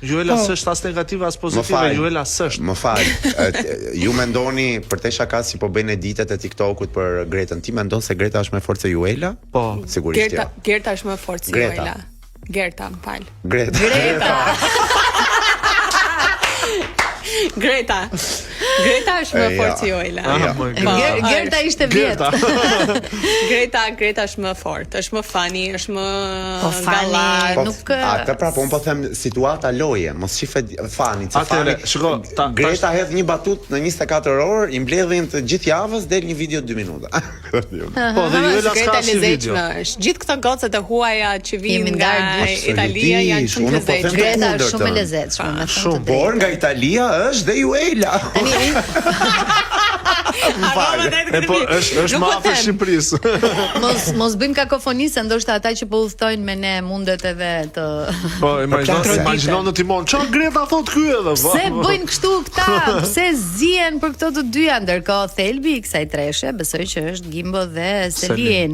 Juela s'është as negative as pozitive, Juela s'është. Më fal. Ju mendoni për te shaka si po bëjnë editet e TikTokut për Gretën, ti mendon se Greta është më fortë se Juela? Po, sigurisht jo. Gerta është më fortë se Juela. Gerta, më fal. Greta është më fortë se Juela. Gerta ishte vjetë. Greta është më fortë, është më funny, është më gallar, nuk atë pra, po unë po them situata loje, mos shife fani, Atëre, shiko, Greta hedh një batut në 24 orë, i mbledhin të gjithë javës del një video 2 minuta. Po, dhe Juela s'ka asnjë video. Gjithë këto gocat e huaja që vijnë nga Italia janë shumë të lezetshme. Greta është shumë e lezetshme. Shumë, por nga Italia është dhe Juela. Po është më afër Shqipërisë. Mos bëjmë kakofoni se ndoshta ata që po udhtojnë me ne mundet edhe të. Po, imagjino në timon. Çfarë Greta thot ky edhe? Pse bëjnë kështu këta? Pse zihen për këto të dyja? Ndërkohë thelbi i kësaj treshe besoj që është Gimbo dhe Selien.